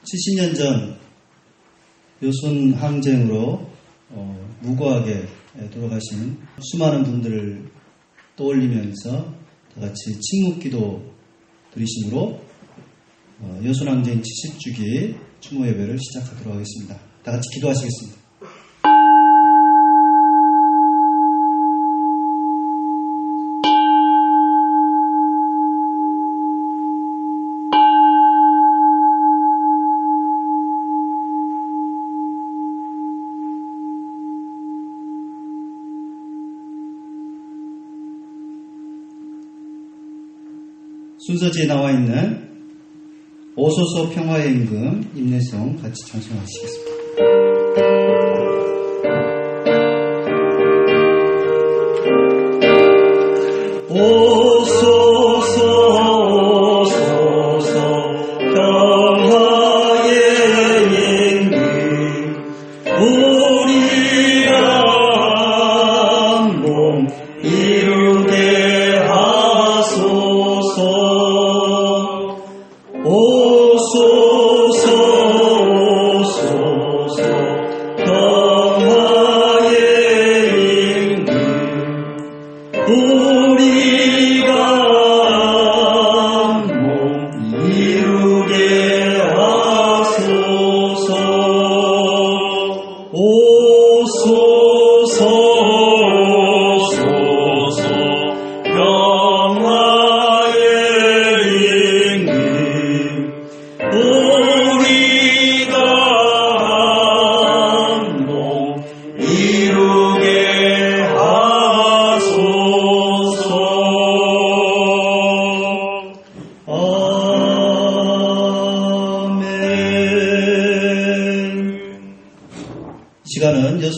70년 전 여순 항쟁으로 무고하게 돌아가신 수많은 분들을 떠올리면서 다 같이 침묵기도 드리심으로 여순 항쟁 70주기 추모 예배를 시작하도록 하겠습니다. 다 같이 기도하시겠습니다. 순서지에 나와 있는 오소서 평화의 임금 임내성 같이 찬송하시겠습니다.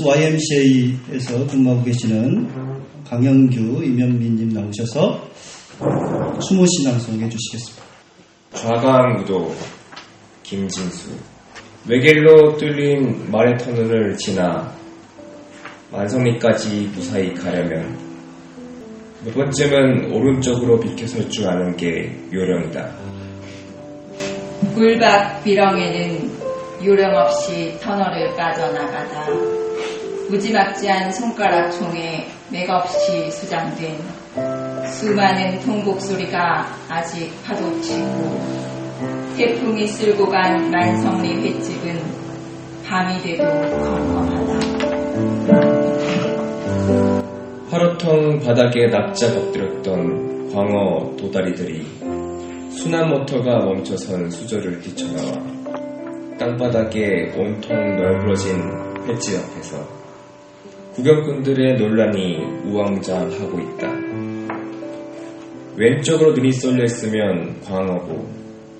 YMCA에서 근무하고 계시는 강영규, 임현민님 나오셔서 추모신앙송 해주시겠습니다. 좌강우도 김진수. 외길로 뚫린 말의 터널을 지나 만성리까지 무사히 가려면 몇 번쯤은 오른쪽으로 비켜설 줄 아는 게 요령이다. 굴밭 비렁에는 요령 없이 터널을 빠져나가다 무지막지한 손가락 총에 맥없이 수장된 수많은 통곡 소리가 아직 파도치고 태풍이 쓸고 간 만성리 횟집은 밤이 돼도 컴컴하다. 화로통 바닥에 납작 엎드렸던 광어 도다리들이 순환 모터가 멈춰선 수조를 뛰쳐나와 땅바닥에 온통 널브러진 횟집 앞에서 구경꾼들의 논란이 우왕좌왕하고 있다. 왼쪽으로 눈이 쏠려있으면 광어고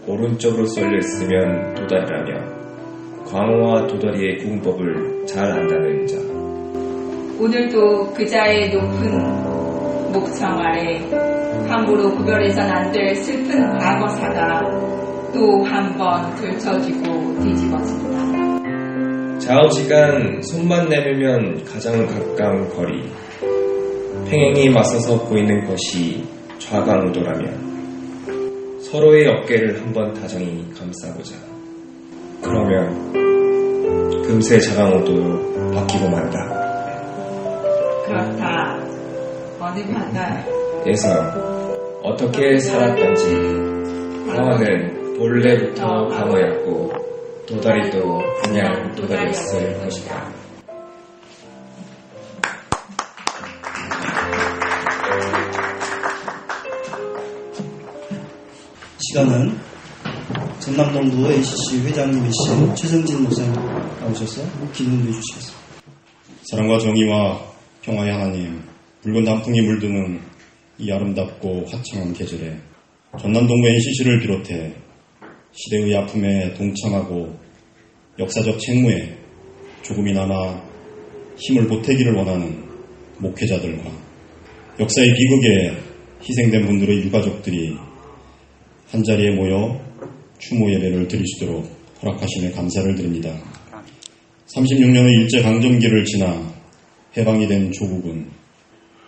오른쪽으로 쏠려있으면 도다리라며 광어와 도다리의 구분법을 잘 안다는 자. 오늘도 그자의 높은 목청 아래 함부로 구별해선 안 될 슬픈 과거사가 또 한 번 들춰지고 뒤집어진다. 좌우지간 손만 내밀면 가장 가까운 거리. 평행이 맞서서 보이는 것이 좌강우도라면 서로의 어깨를 한번 다정히 감싸보자. 그러면 금세 좌강우도로 바뀌고 만다. 그렇다. 어느 바다에서 어떻게 살았던지 광어는 본래부터 광어였고 도다리도 그냥 도다리였을 것이다. 시간은 전남동부 ACC 회장님이신 최성진 목사님 나오셔서 기도해 주시겠습니다. 사랑과 정의와 평화의 하나님, 붉은 단풍이 물드는 이 아름답고 화창한 계절에 전남동부 NCC를 비롯해 시대의 아픔에 동참하고 역사적 책무에 조금이나마 힘을 보태기를 원하는 목회자들과 역사의 비극에 희생된 분들의 유가족들이 한자리에 모여 추모 예배를 드릴 수 있도록 허락하심에 감사를 드립니다. 36년의 일제강점기를 지나 해방이 된 조국은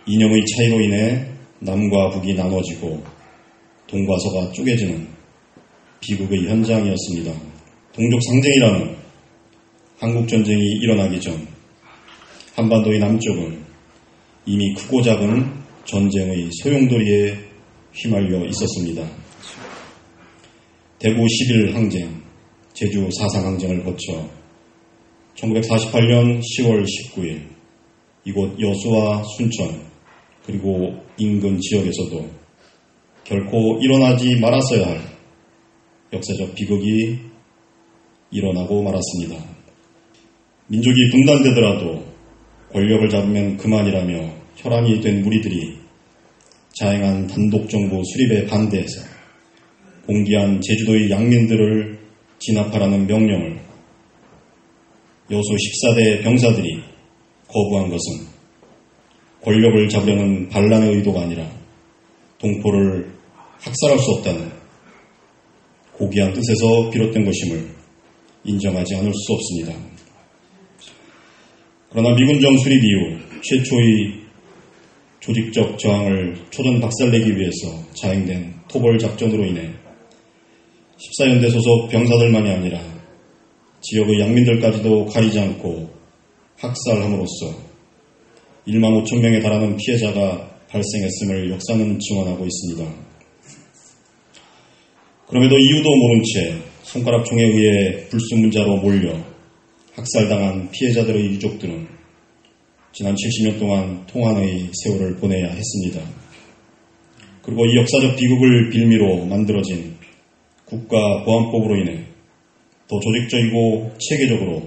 이념의 차이로 인해 남과 북이 나눠지고 동과 서가 쪼개지는 비극의 현장이었습니다. 동족 상징이라는 한국전쟁이 일어나기 전 한반도의 남쪽은 이미 크고 작은 전쟁의 소용돌이에 휘말려 있었습니다. 대구 11 항쟁, 제주 4.3 항쟁을 거쳐 1948년 10월 19일 이곳 여수와 순천 그리고 인근 지역에서도 결코 일어나지 말았어야 할 역사적 비극이 일어나고 말았습니다. 민족이 분단되더라도 권력을 잡으면 그만이라며 혈안이 된 무리들이 자행한 단독정부 수립에 반대해서 공기한 제주도의 양민들을 진압하라는 명령을 여수 14대 병사들이 거부한 것은 권력을 잡으려는 반란의 의도가 아니라 동포를 학살할 수 없다는 고귀한 뜻에서 비롯된 것임을 인정하지 않을 수 없습니다. 그러나 미군정 수립 이후 최초의 조직적 저항을 초전박살내기 위해서 자행된 토벌 작전으로 인해 14연대 소속 병사들만이 아니라 지역의 양민들까지도 가리지 않고 학살함으로써 1만 5천 명에 달하는 피해자가 발생했음을 역사는 증언하고 있습니다. 그럼에도 이유도 모른 채 손가락총에 의해 불순문자로 몰려 학살당한 피해자들의 유족들은 지난 70년 동안 통한의 세월을 보내야 했습니다. 그리고 이 역사적 비극을 빌미로 만들어진 국가보안법으로 인해 더 조직적이고 체계적으로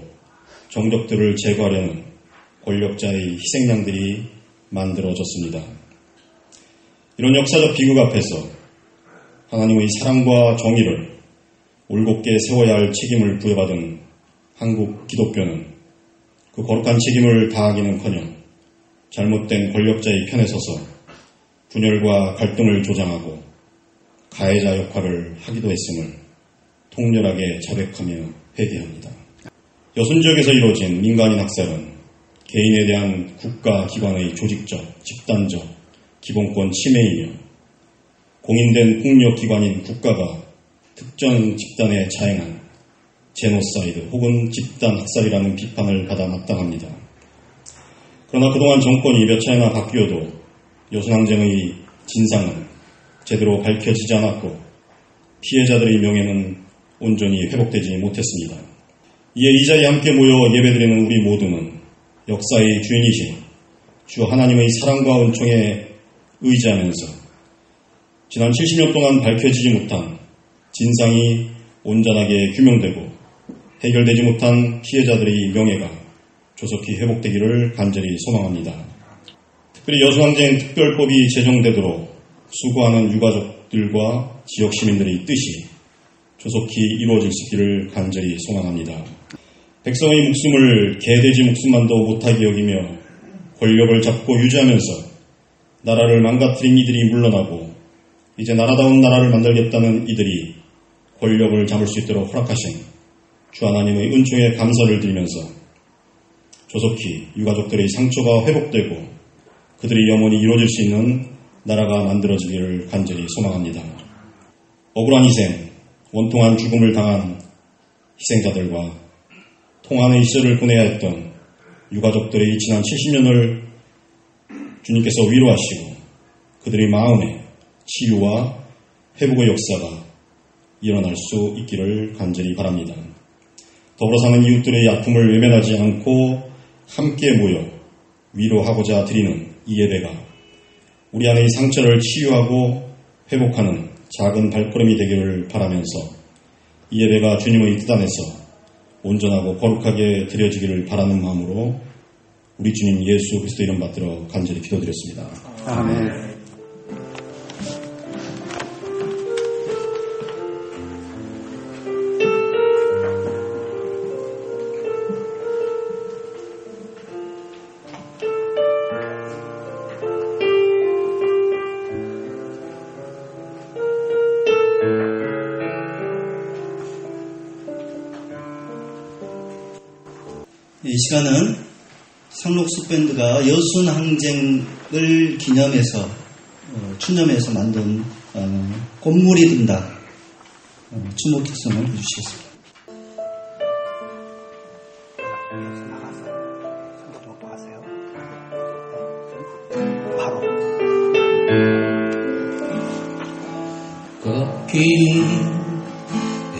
정적들을 제거하려는 권력자의 희생양들이 만들어졌습니다. 이런 역사적 비극 앞에서 하나님의 사랑과 정의를 올곧게 세워야 할 책임을 부여받은 한국 기독교는 그 거룩한 책임을 다하기는커녕 잘못된 권력자의 편에 서서 분열과 갈등을 조장하고 가해자 역할을 하기도 했음을 통렬하게 자백하며 회개합니다. 여순 지역에서 이루어진 민간인 학살은 개인에 대한 국가기관의 조직적, 집단적, 기본권 침해이며 공인된 폭력기관인 국가가 특정 집단에 자행한 제노사이드 혹은 집단 학살이라는 비판을 받아 마땅합니다. 그러나 그동안 정권이 몇 차례나 바뀌어도 여순항쟁의 진상은 제대로 밝혀지지 않았고 피해자들의 명예는 온전히 회복되지 못했습니다. 이에 이 자리에 함께 모여 예배드리는 우리 모두는 역사의 주인이신 주 하나님의 사랑과 은총에 의지하면서 지난 70년 동안 밝혀지지 못한 진상이 온전하게 규명되고 해결되지 못한 피해자들의 명예가 조속히 회복되기를 간절히 소망합니다. 특별히 여순항쟁 특별법이 제정되도록 수고하는 유가족들과 지역 시민들의 뜻이 조속히 이루어질 수 있기를 간절히 소망합니다. 백성의 목숨을 개돼지 목숨만도 못하게 여기며 권력을 잡고 유지하면서 나라를 망가뜨린 이들이 물러나고 이제 나라다운 나라를 만들겠다는 이들이 권력을 잡을 수 있도록 허락하신 주 하나님의 은총에 감사를 드리면서 조속히 유가족들의 상처가 회복되고 그들의 염원이 이루어질 수 있는 나라가 만들어지기를 간절히 소망합니다. 억울한 희생, 원통한 죽음을 당한 희생자들과 통한의 시절을 보내야 했던 유가족들의 지난 70년을 주님께서 위로하시고 그들의 마음에 치유와 회복의 역사가 일어날 수 있기를 간절히 바랍니다. 더불어 사는 이웃들의 아픔을 외면하지 않고 함께 모여 위로하고자 드리는 이 예배가 우리 안의 상처를 치유하고 회복하는 작은 발걸음이 되기를 바라면서 이 예배가 주님의 뜻 안에서 온전하고 거룩하게 드려지기를 바라는 마음으로 우리 주님 예수 그리스도 이름 받들어 간절히 기도드렸습니다. 아멘. 이 시간은 상록수 밴드가 여순항쟁을 기념해서 추념해서 만든 꽃물이 든다 춤목 특성을 해주시겠습니다.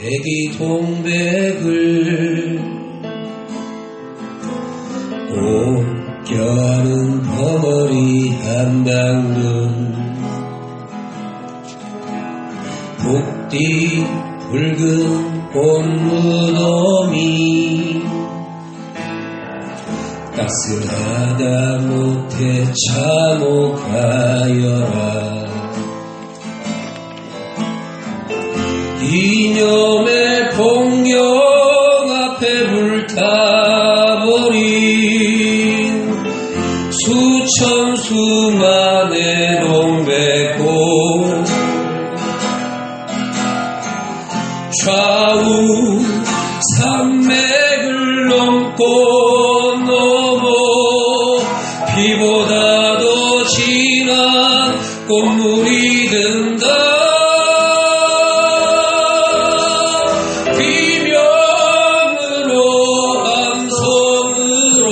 애기 동백을 꼭 껴안은 벙어리 한 방울 복뒤 붉은 꽃무덤이 따스하다 못해 참혹하여라 이념의 폭력 앞에 불타버린 수천 수만의 동백꽃 좌우 산맥을 넘고 넘어 비보다 더 진한 꽃물이 든다 비명으로 함성으로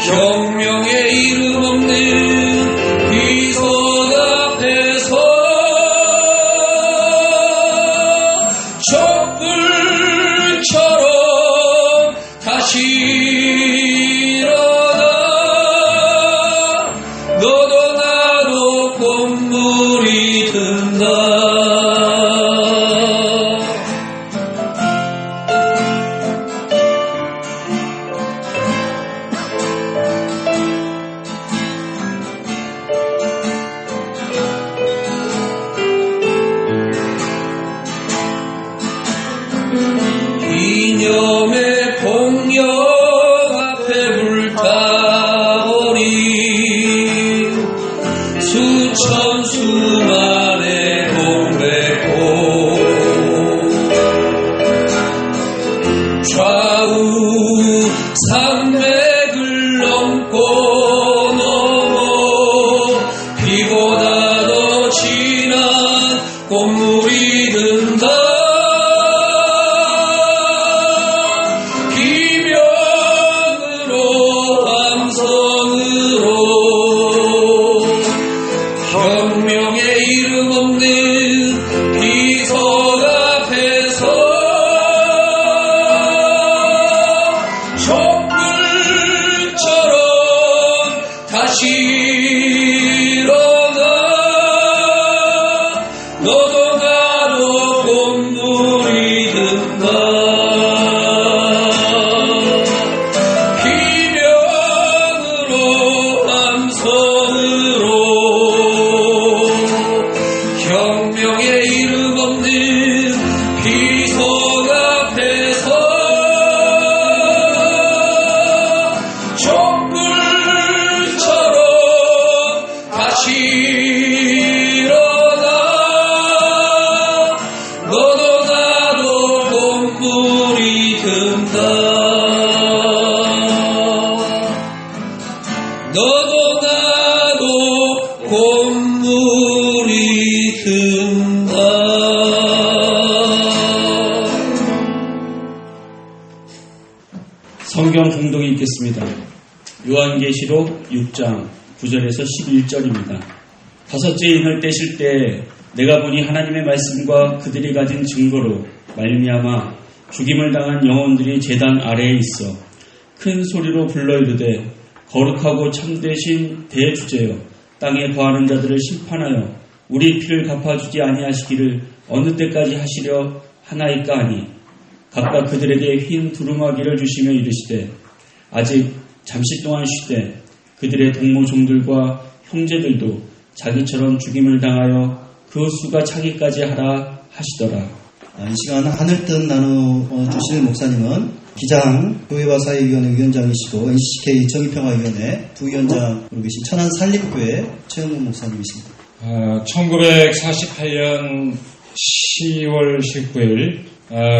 혁명의 이름 없는 비석 앞에서 촛불처럼 다시 일어나 너도 나도 꽃물이 든다 이념의 폭력 앞에 불타버린 수천 수만의 동백꽃 좌우 산맥을 넘고 넘어 비보다 더 진한 꽃물이 든다 혁명의 이름 없는 비석 앞에서 촛불처럼 다시 일어나 너도 나도 꽃물이 든다 비명으로 함성으로 혁명의 이름 없는 비석 앞에서 촛불처럼 다시 일어나 너도 나도 꽃물이 든다 너도 나도 꽃물이 든다. 성경 공독이 있겠습니다. 요한계시록 6장 9절에서 11절입니다. 다섯째 인을 떼실 때 내가 보니 하나님의 말씀과 그들이 가진 증거로 말미암아 죽임을 당한 영혼들이 제단 아래에 있어 큰 소리로 불러 이르되 거룩하고 참되신 대주제여 땅에 거하는 자들을 심판하여 우리 피를 갚아주지 아니하시기를 어느 때까지 하시려 하나이까 하니 각각 그들에게 흰 두루마기를 주시며 이르시되 아직 잠시 동안 쉬되 그들의 동무종들과 형제들도 자기처럼 죽임을 당하여 그 수가 차기까지 하라 하시더라. 이 시간 하늘 뜻 나누 주실 목사님은 기장 교회와 사회위원회 위원장이시고 NCK 정의평화위원회 부위원장으로 계신 천안 산립교회 최영문 목사님이십니다. 1948년 10월 19일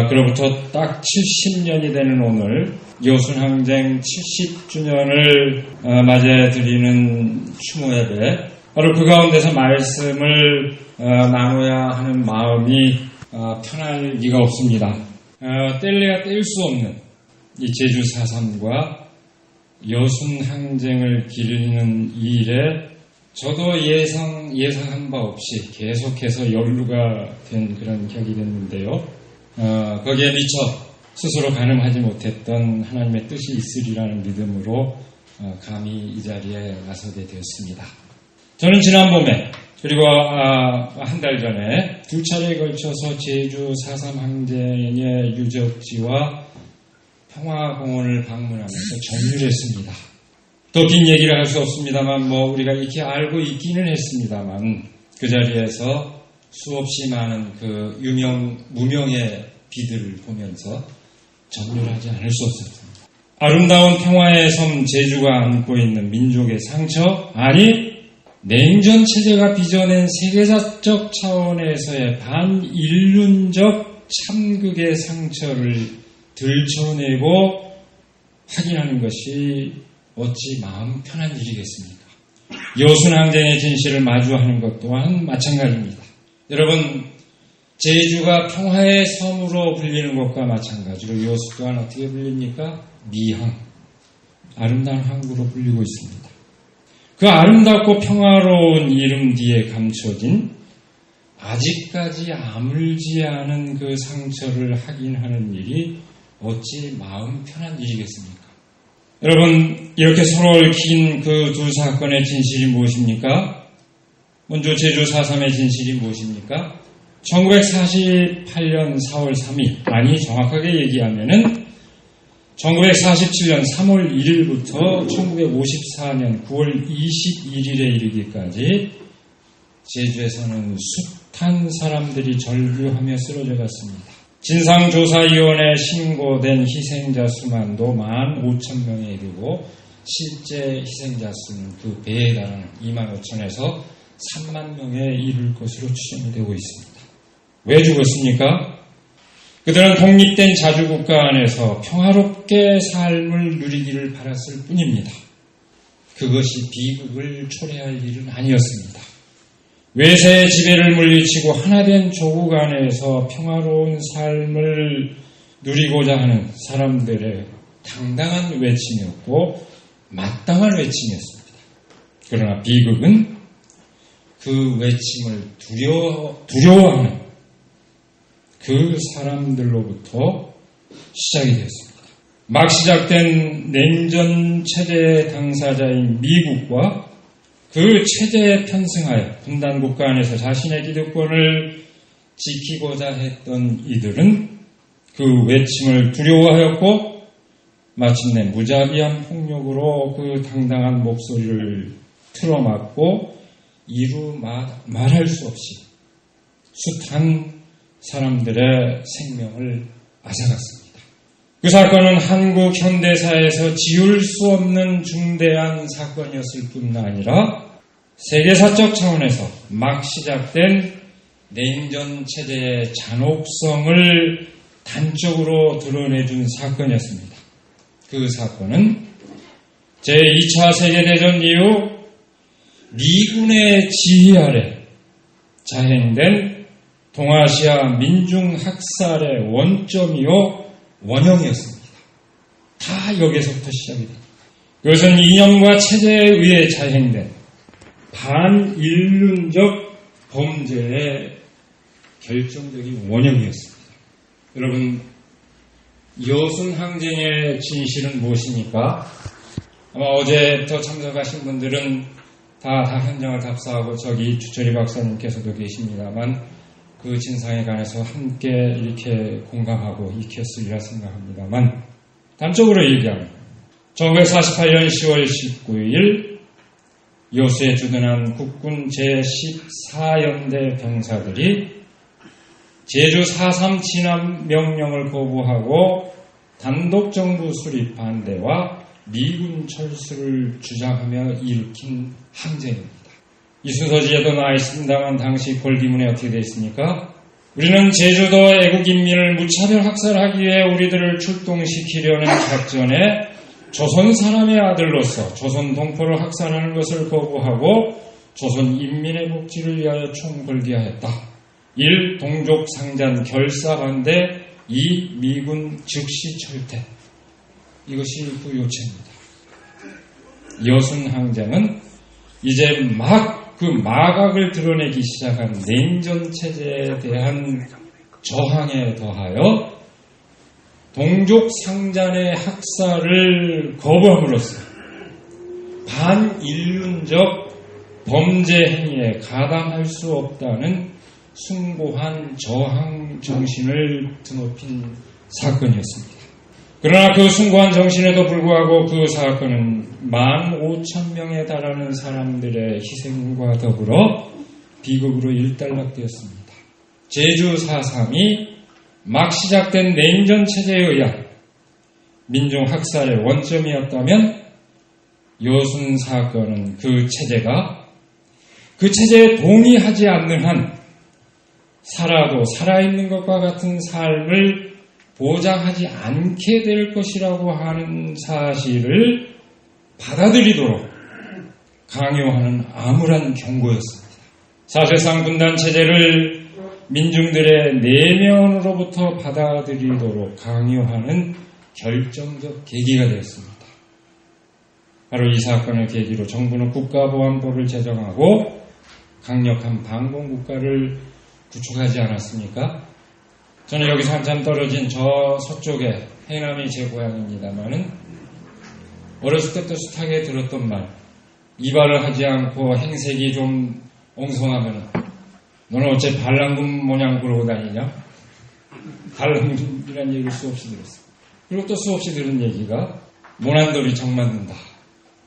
그로부터 딱 70년이 되는 오늘 여순항쟁 70주년을 맞이해 드리는 추모예배, 바로 그 가운데서 말씀을 나눠야 하는 마음이 편할 리가 없습니다. 뗄래야 뗄 수 없는 이 제주 4.3과 여순항쟁을 기리는 이 일에 저도 예상한 바 없이 계속해서 연루가 된 그런 격이 됐는데요. 거기에 미처 스스로 가늠하지 못했던 하나님의 뜻이 있으리라는 믿음으로 감히 이 자리에 나서게 되었습니다. 저는 지난 봄에 그리고 한 달 전에 두 차례에 걸쳐서 제주 4.3 항쟁의 유적지와 평화공원을 방문하면서 정률했습니다. 또 긴 얘기를 할 수 없습니다만 우리가 익히 알고 있기는 했습니다만 그 자리에서 수없이 많은 그 무명의 비들을 보면서 정률하지 않을 수 없었습니다. 아름다운 평화의 섬 제주가 안고 있는 민족의 상처, 아니 냉전 체제가 빚어낸 세계사적 차원에서의 반인륜적 참극의 상처를 들춰내고 확인하는 것이 어찌 마음 편한 일이겠습니까? 여순항쟁의 진실을 마주하는 것 또한 마찬가지입니다. 여러분, 제주가 평화의 섬으로 불리는 것과 마찬가지로 여수 또한 어떻게 불립니까? 미항, 아름다운 항구로 불리고 있습니다. 그 아름답고 평화로운 이름 뒤에 감춰진 아직까지 아물지 않은 그 상처를 확인하는 일이 어찌 마음 편한 일이겠습니까? 여러분, 이렇게 서로 얽힌 그 두 사건의 진실이 무엇입니까? 먼저 제주 4.3의 진실이 무엇입니까? 1948년 4월 3일, 아니 정확하게 얘기하면은 1947년 3월 1일부터 1954년 9월 21일에 이르기까지 제주에서는 숱한 사람들이 절규하며 쓰러져 갔습니다. 진상조사위원회에 신고된 희생자 수만도 15,000명에 이르고 실제 희생자 수는 그 배에 달하는 25,000에서 3만 명에 이를 것으로 추정이 되고 있습니다. 왜 죽었습니까? 그들은 독립된 자주국가 안에서 평화롭게 삶을 누리기를 바랐을 뿐입니다. 그것이 비극을 초래할 일은 아니었습니다. 외세의 지배를 물리치고 하나된 조국 안에서 평화로운 삶을 누리고자 하는 사람들의 당당한 외침이었고 마땅한 외침이었습니다. 그러나 비극은 그 외침을 두려워하는 그 사람들로부터 시작이 되었습니다. 막 시작된 냉전 체제의 당사자인 미국과 그 체제에 편승하여 분단 국가 안에서 자신의 기득권을 지키고자 했던 이들은 그 외침을 두려워하였고 마침내 무자비한 폭력으로 그 당당한 목소리를 틀어막고 이루 말할 수 없이 숱한 사람들의 생명을 앗아갔습니다. 그 사건은 한국 현대사에서 지울 수 없는 중대한 사건이었을 뿐 아니라 세계사적 차원에서 막 시작된 냉전 체제의 잔혹성을 단적으로 드러내준 사건이었습니다. 그 사건은 제2차 세계대전 이후 미군의 지휘 아래 자행된 동아시아 민중학살의 원점이요 원형이었습니다. 다 여기서부터 시작이 됩니다. 그것은 이념과 체제에 의해 자행된 반인륜적 범죄의 결정적인 원형이었습니다. 여러분, 여순항쟁의 진실은 무엇입니까? 아마 어제부터 참석하신 분들은 다 현장을 답사하고 저기 주철이 박사님께서도 계십니다만 그 진상에 관해서 함께 이렇게 공감하고 익혔으리라 생각합니다만 단적으로 얘기하면 1948년 10월 19일 여수에 주둔한 국군 제14연대 병사들이 제주 4.3 진압 명령을 거부하고 단독정부 수립 반대와 미군 철수를 주장하며 일으킨 항쟁입니다. 이 순서지에도 나와 있습니다만 당시 골기문에 어떻게 되어 있습니까? 우리는 제주도 애국인민을 무차별 학살하기 위해 우리들을 출동시키려는 작전에 조선 사람의 아들로서 조선 동포를 학살하는 것을 거부하고 조선 인민의 복지를 위하여 총궐기하였다. 1. 동족 상잔 결사반대 2. 미군 즉시 철퇴. 이것이 그 요체입니다. 여순항쟁은 이제 막 그 마각을 드러내기 시작한 냉전 체제에 대한 저항에 더하여 동족 상잔의 학살을 거부함으로써 반인륜적 범죄 행위에 가담할 수 없다는 숭고한 저항 정신을 드높인 사건이었습니다. 그러나 그 숭고한 정신에도 불구하고 그 사건은 15,000명에 달하는 사람들의 희생과 더불어 비극으로 일단락되었습니다. 제주 4.3이 막 시작된 냉전 체제에 의한 민중 학살의 원점이었다면 여순 사건은 그 체제에 동의하지 않는 한 살아도 살아있는 것과 같은 삶을 보장하지 않게 될 것이라고 하는 사실을 받아들이도록 강요하는 암울한 경고였습니다. 사실상 분단 체제를 민중들의 내면으로부터 받아들이도록 강요하는 결정적 계기가 되었습니다. 바로 이 사건을 계기로 정부는 국가보안법을 제정하고 강력한 방공국가를 구축하지 않았습니까? 저는 여기서 한참 떨어진 저 서쪽에 해남이 제 고향입니다만은 어렸을 때부터 숱하게 들었던 말, 이발을 하지 않고 행색이 좀 엉성하면은 너는 어째 반란군 모양 그러고 다니냐? 반란군이라는 얘기를 수없이 들었어요. 그리고 또 수없이 들은 얘기가 모난돌이 정 맞는다.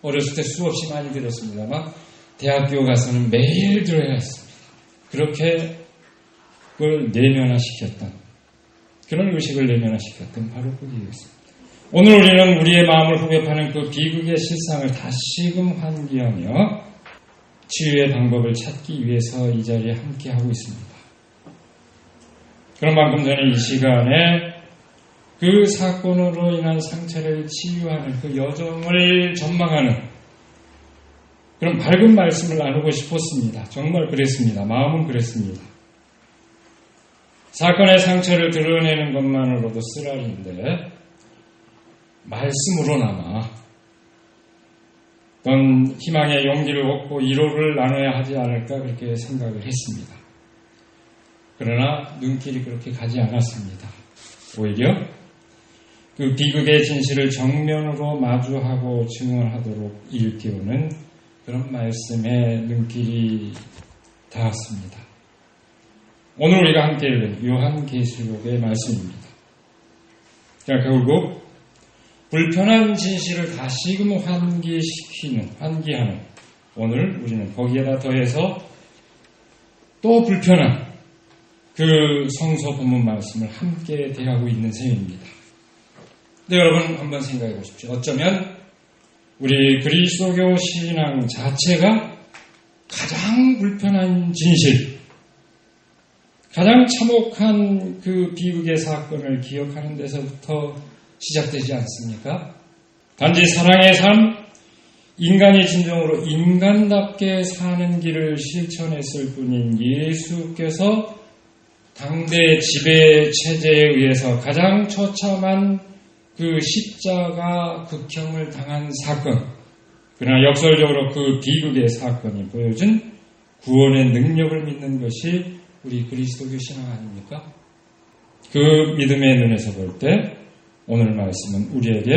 어렸을 때 수없이 많이 들었습니다만 대학교 가서는 매일 들어야 했습니다. 그렇게 그걸 내면화시켰던, 그런 의식을 내면화시켰던 바로 그 이유였습니다. 오늘 우리는 우리의 마음을 후벼파는 그 비극의 실상을 다시금 환기하며 치유의 방법을 찾기 위해서 이 자리에 함께하고 있습니다. 그런 만큼 저는 이 시간에 그 사건으로 인한 상처를 치유하는 그 여정을 전망하는 그런 밝은 말씀을 나누고 싶었습니다. 정말 그랬습니다. 마음은 그랬습니다. 사건의 상처를 드러내는 것만으로도 쓰라린데 말씀으로나마 어떤 희망의 용기를 얻고 위로를 나눠야 하지 않을까 그렇게 생각을 했습니다. 그러나 눈길이 그렇게 가지 않았습니다. 오히려 그 비극의 진실을 정면으로 마주하고 증언하도록 일깨우는 그런 말씀에 눈길이 닿았습니다. 오늘 우리가 함께 읽은 요한계시록의 말씀입니다. 결국 불편한 진실을 다시금 환기하는 오늘 우리는 거기에다 더해서 또 불편한 그 성서 본문 말씀을 함께 대하고 있는 셈입니다. 네, 여러분 한번 생각해 보십시오. 어쩌면 우리 그리스도교 신앙 자체가 가장 불편한 진실, 가장 참혹한 그 비극의 사건을 기억하는 데서부터 시작되지 않습니까? 단지 사랑의 삶, 인간이 진정으로 인간답게 사는 길을 실천했을 뿐인 예수께서 당대 지배 체제에 의해서 가장 처참한 그 십자가 극형을 당한 사건, 그러나 역설적으로 그 비극의 사건이 보여준 구원의 능력을 믿는 것이 우리 그리스도교 신앙 아닙니까? 그 믿음의 눈에서 볼 때 오늘 말씀은 우리에게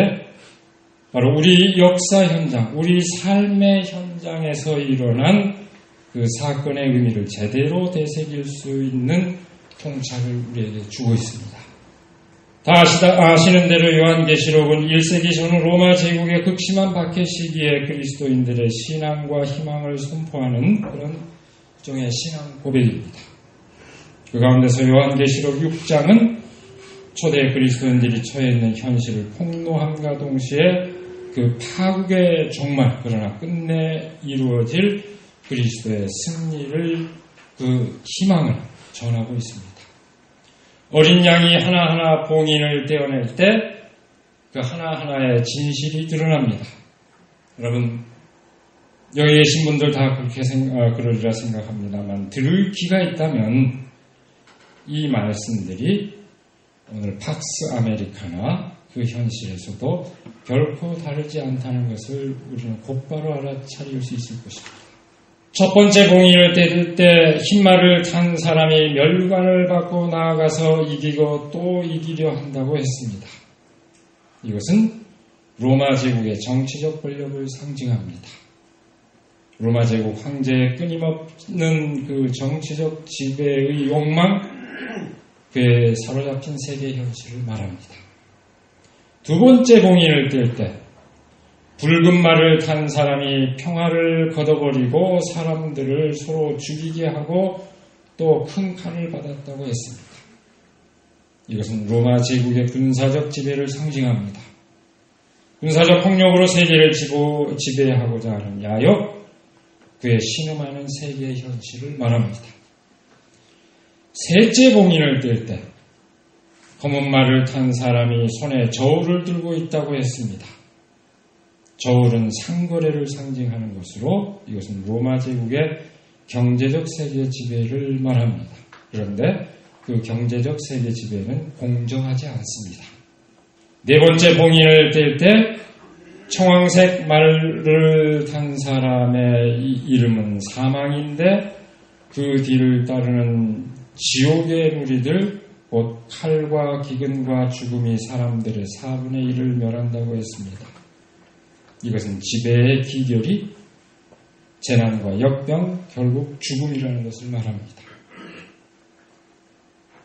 바로 우리 역사 현장, 우리 삶의 현장에서 일어난 그 사건의 의미를 제대로 되새길 수 있는 통찰을 우리에게 주고 있습니다. 다 아시는 대로 요한계시록은 1세기 전 로마 제국의 극심한 박해 시기에 그리스도인들의 신앙과 희망을 선포하는 그런 일종의 신앙 고백입니다. 그 가운데서 요한계시록 6장은 초대 그리스도인들이 처해 있는 현실을 폭로함과 동시에 그 파국의 종말, 그러나 끝내 이루어질 그리스도의 승리를, 그 희망을 전하고 있습니다. 어린 양이 하나하나 봉인을 떼어낼 때 그 하나하나의 진실이 드러납니다. 여러분, 여기 계신 분들 다 그렇게 그러리라 생각합니다만 들을 귀가 있다면 이 말씀들이 오늘 팍스 아메리카나 그 현실에서도 결코 다르지 않다는 것을 우리는 곧바로 알아차릴 수 있을 것입니다. 첫 번째 봉인을 떼을 때 흰말을 탄 사람이 멸관을 받고 나아가서 이기고 또 이기려 한다고 했습니다. 이것은 로마 제국의 정치적 권력을 상징합니다. 로마 제국 황제의 끊임없는 그 정치적 지배의 욕망, 그에 사로잡힌 세계 현실을 말합니다. 두 번째 봉인을 뗄 때 붉은 말을 탄 사람이 평화를 걷어버리고 사람들을 서로 죽이게 하고 또 큰 칼을 받았다고 했습니다. 이것은 로마 제국의 군사적 지배를 상징합니다. 군사적 폭력으로 세계를 지배하고자 하는 야욕, 그의 신음하는 세계의 현실을 말합니다. 셋째 봉인을 뗄 때 검은 말을 탄 사람이 손에 저울을 들고 있다고 했습니다. 저울은 상거래를 상징하는 것으로 이것은 로마 제국의 경제적 세계 지배를 말합니다. 그런데 그 경제적 세계 지배는 공정하지 않습니다. 네 번째 봉인을 뗄 때 청황색 말을 탄 사람의 이름은 사망인데 그 뒤를 따르는 지옥의 무리들, 곧 칼과 기근과 죽음이 사람들의 4분의 1을 멸한다고 했습니다. 이것은 지배의 기결이 재난과 역병, 결국 죽음이라는 것을 말합니다.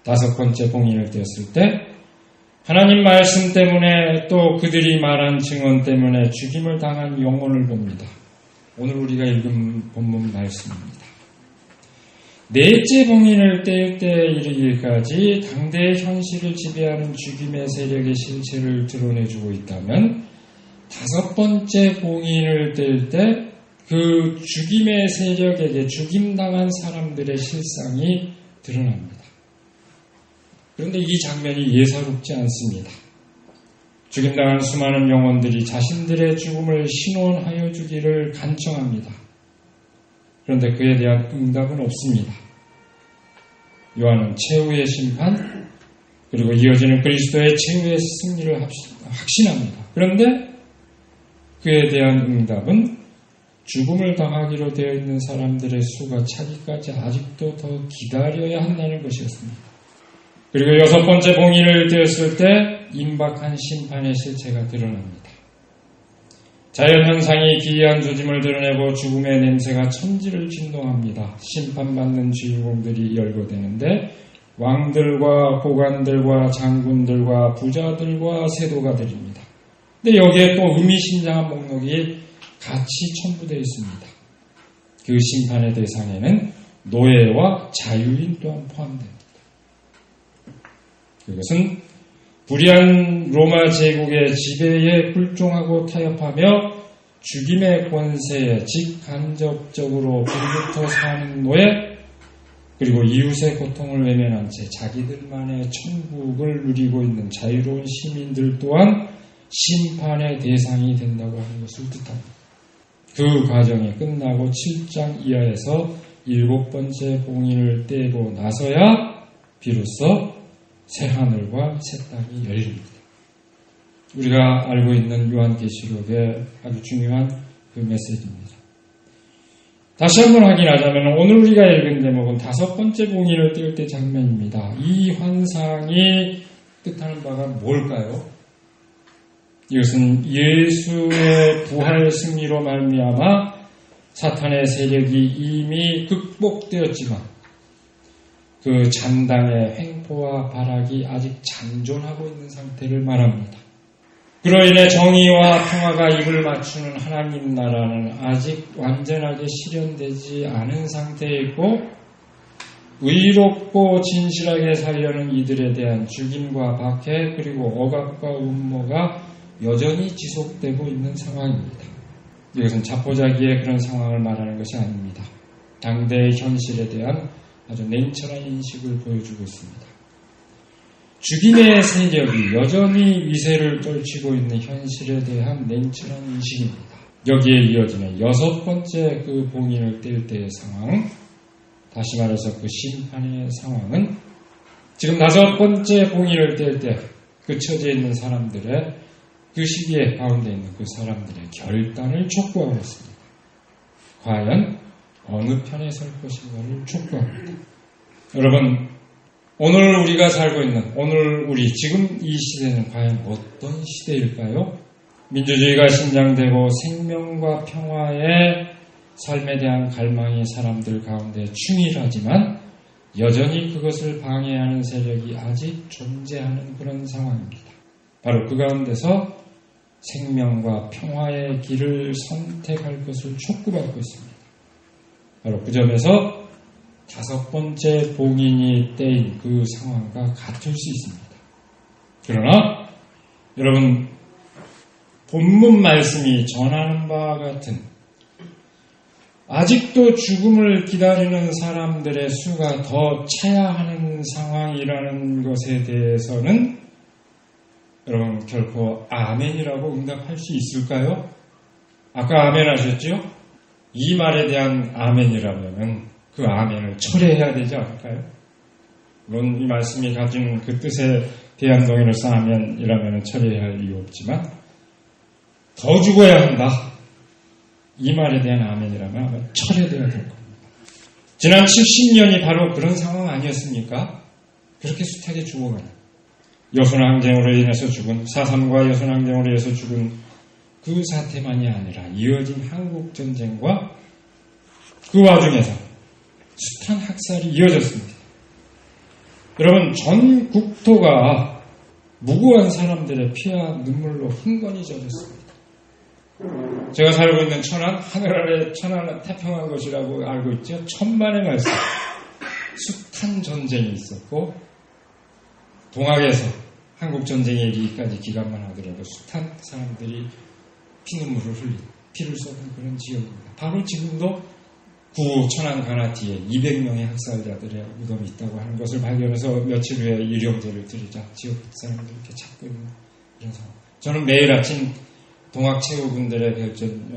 다섯 번째 봉인을 떼었을 때 하나님 말씀 때문에 또 그들이 말한 증언 때문에 죽임을 당한 영혼을 봅니다. 오늘 우리가 읽은 본문 말씀입니다. 넷째 봉인을 뗄 때 이르기까지 당대의 현실을 지배하는 죽임의 세력의 실체를 드러내주고 있다면 다섯 번째 봉인을 뗄 때 그 죽임의 세력에게 죽임당한 사람들의 실상이 드러납니다. 그런데 이 장면이 예사롭지 않습니다. 죽임당한 수많은 영혼들이 자신들의 죽음을 신원하여 주기를 간청합니다. 그런데 그에 대한 응답은 없습니다. 요한은 최후의 심판, 그리고 이어지는 그리스도의 최후의 승리를 확신합니다. 그런데 그에 대한 응답은 죽음을 당하기로 되어 있는 사람들의 수가 차기까지 아직도 더 기다려야 한다는 것이었습니다. 그리고 여섯 번째 봉인을 떼었을 때 임박한 심판의 실체가 드러납니다. 자연현상이 기이한 조짐을 드러내고 죽음의 냄새가 천지를 진동합니다. 심판받는 주인공들이 열거되는데 왕들과 고관들과 장군들과 부자들과 세도가들입니다. 근데 여기에 또 의미심장한 목록이 같이 첨부되어 있습니다. 그 심판의 대상에는 노예와 자유인 또한 포함됩니다. 그것은 불의한 로마 제국의 지배에 굴종하고 타협하며 죽임의 권세에 직간접적으로 불부터 사는 노예, 그리고 이웃의 고통을 외면한 채 자기들만의 천국을 누리고 있는 자유로운 시민들 또한 심판의 대상이 된다고 하는 것을 뜻합니다. 그 과정이 끝나고 7장 이하에서 7번째 봉인을 떼고 나서야 비로소 새하늘과 새 땅이 열립니다. 우리가 알고 있는 요한계시록의 아주 중요한 그 메시지입니다. 다시 한번 확인하자면 오늘 우리가 읽은 대목은 다섯 번째 봉인을 뗄 때 장면입니다. 이 환상이 뜻하는 바가 뭘까요? 이것은 예수의 부활 승리로 말미암아 사탄의 세력이 이미 극복되었지만 그 잔당의 횡포와 발악이 아직 잔존하고 있는 상태를 말합니다. 그로 인해 정의와 평화가 입을 맞추는 하나님 나라는 아직 완전하게 실현되지 않은 상태에 있고 의롭고 진실하게 살려는 이들에 대한 죽임과 박해 그리고 억압과 음모가 여전히 지속되고 있는 상황입니다. 이것은 자포자기의 그런 상황을 말하는 것이 아닙니다. 당대의 현실에 대한 아주 냉철한 인식을 보여주고 있습니다. 죽임의 세력이 여전히 위세를 떨치고 있는 현실에 대한 냉철한 인식입니다. 여기에 이어지는 여섯 번째 그 봉인을 뗄 때의 상황, 다시 말해서 그 심판의 상황은 지금 다섯 번째 봉인을 뗄 때 그 처지에 있는 사람들의 그 시기에 가운데 있는 그 사람들의 결단을 촉구하고 있습니다. 과연 어느 편에 설 것인가를 촉구합니다. 여러분, 오늘 우리가 살고 있는, 오늘 우리 지금 이 시대는 과연 어떤 시대일까요? 민주주의가 신장되고 생명과 평화의 삶에 대한 갈망이 사람들 가운데 충실하지만 여전히 그것을 방해하는 세력이 아직 존재하는 그런 상황입니다. 바로 그 가운데서 생명과 평화의 길을 선택할 것을 촉구받고 있습니다. 바로 그 점에서 5번째 봉인이 떼인 그 상황과 같을 수 있습니다. 그러나 여러분, 본문 말씀이 전하는 바와 같은 아직도 죽음을 기다리는 사람들의 수가 더 차야 하는 상황이라는 것에 대해서는 여러분 결코 아멘이라고 응답할 수 있을까요? 아까 아멘 하셨죠? 이 말에 대한 아멘이라면 그 아멘을 철회해야 되지 않을까요? 물론 이 말씀이 가진 그 뜻에 대한 동의로서 아멘이라면 철회해야 할 이유 없지만 더 죽어야 한다. 이 말에 대한 아멘이라면 아마 철회되어야 될 겁니다. 지난 70년이 바로 그런 상황 아니었습니까? 그렇게 숱하게 죽어가는 여순항쟁으로 인해서 죽은 4.3과 여순항쟁으로 인해서 죽은 그 사태만이 아니라 이어진 한국전쟁과 그 와중에서 숱한 학살이 이어졌습니다. 여러분, 전 국토가 무고한 사람들의 피와 눈물로 흥건히 젖었습니다. 제가 살고 있는 천안, 하늘 아래 천안은 태평한 곳이라고 알고 있죠. 천만의 말씀. 숱한 전쟁이 있었고 동학에서 한국전쟁에 이르기까지 기간만 하더라도 숱한 사람들이 피눈물을 흘린, 피를 쏟은 그런 지역입니다. 바로 지금도 구 천안 가나티에 200명의 학살자들의 무덤이 있다고 하는 것을 발견해서 며칠 후에 유령제를 드리자 지역 사람들이 이렇게 찾고 있는 이런 상황. 저는 매일 아침 동학 최후군들의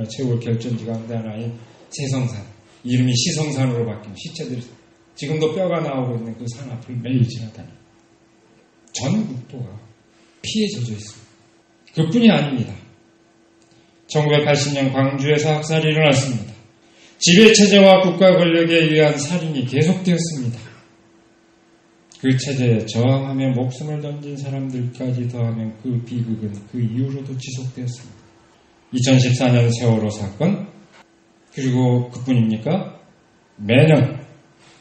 최후 결전지 가운데 하나인 세성산, 이름이 시성산으로 바뀐 시체들이 지금도 뼈가 나오고 있는 그 산 앞을 매일 지나다니 전 국토가 피에 젖어 있습니다. 그뿐이 아닙니다. 1980년 광주에서 학살이 일어났습니다. 지배체제와 국가 권력에 의한 살인이 계속되었습니다. 그 체제에 저항하며 목숨을 던진 사람들까지 더하면 그 비극은 그 이후로도 지속되었습니다. 2014년 세월호 사건, 그리고 그뿐입니까? 매년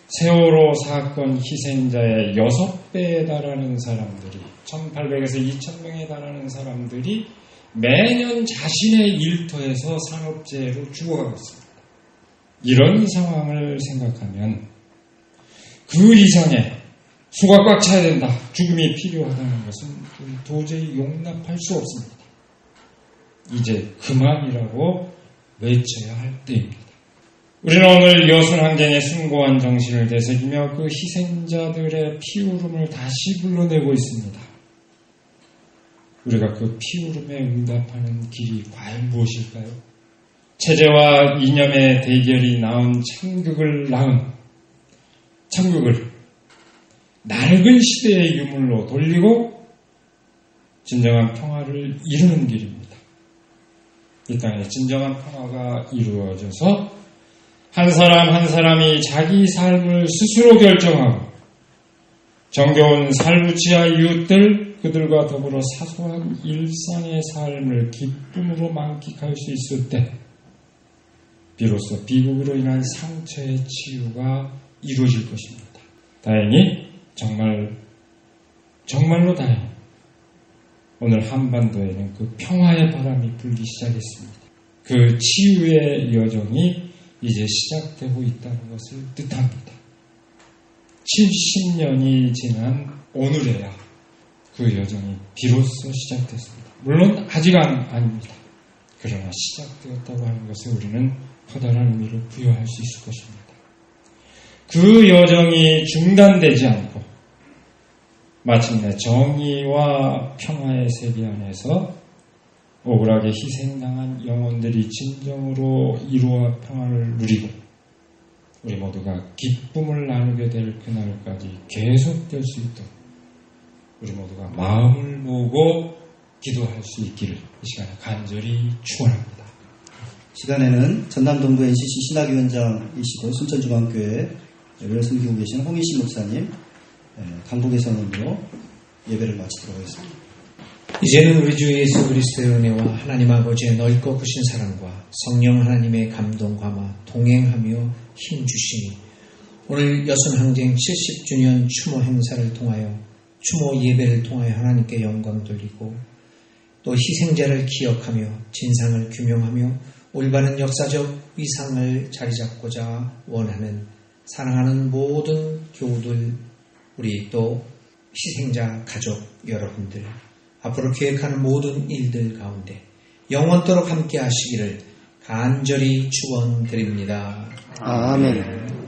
세월호 사건 희생자의 6배에 달하는 사람들이, 1800에서 2000명에 달하는 사람들이 매년 자신의 일터에서 산업재해로 죽어가고 있습니다. 이런 상황을 생각하면 그 이상의 수가 꽉 차야 된다, 죽음이 필요하다는 것은 도저히 용납할 수 없습니다. 이제 그만이라고 외쳐야 할 때입니다. 우리는 오늘 여순항쟁의 숭고한 정신을 되새기며 그 희생자들의 피울음을 다시 불러내고 있습니다. 우리가 그 피울음에 응답하는 길이 과연 무엇일까요? 체제와 이념의 대결이 낳은 참극을 낡은 시대의 유물로 돌리고 진정한 평화를 이루는 길입니다. 이 땅에 진정한 평화가 이루어져서 한 사람 한 사람이 자기 삶을 스스로 결정하고 정겨운 살부치와 이웃들, 그들과 더불어 사소한 일상의 삶을 기쁨으로 만끽할 수 있을 때 비로소 비극으로 인한 상처의 치유가 이루어질 것입니다. 다행히 정말로 다행히 오늘 한반도에는 그 평화의 바람이 불기 시작했습니다. 그 치유의 여정이 이제 시작되고 있다는 것을 뜻합니다. 70년이 지난 오늘에야 그 여정이 비로소 시작됐습니다. 물론 아직 아닙니다. 그러나 시작되었다고 하는 것에 우리는 커다란 의미를 부여할 수 있을 것입니다. 그 여정이 중단되지 않고 마침내 정의와 평화의 세계 안에서 억울하게 희생당한 영혼들이 진정으로 이루어 평화를 누리고 우리 모두가 기쁨을 나누게 될 그날까지 계속될 수 있도록 우리 모두가 마음을 모으고 기도할 수 있기를 이 시간에 간절히 축원합니다. 시간에는 전남 동부 NCC 신학위원장이시고 순천중앙교회 예배를 섬기고 계신 홍인신 목사님 강복의 선언으로 예배를 마치도록 하겠습니다. 이제는 우리 주 예수 그리스도의 은혜와 하나님 아버지의 넓고 크신 사랑과 성령 하나님의 감동 감화 동행하며 힘주시니 오늘 여순항쟁 70주년 추모 행사를 통하여 추모 예배를 통하여 하나님께 영광 돌리고 또 희생자를 기억하며 진상을 규명하며 올바른 역사적 위상을 자리잡고자 원하는 사랑하는 모든 교우들, 우리 또 희생자 가족 여러분들, 앞으로 계획하는 모든 일들 가운데 영원토록 함께 하시기를 간절히 축원드립니다. 아멘.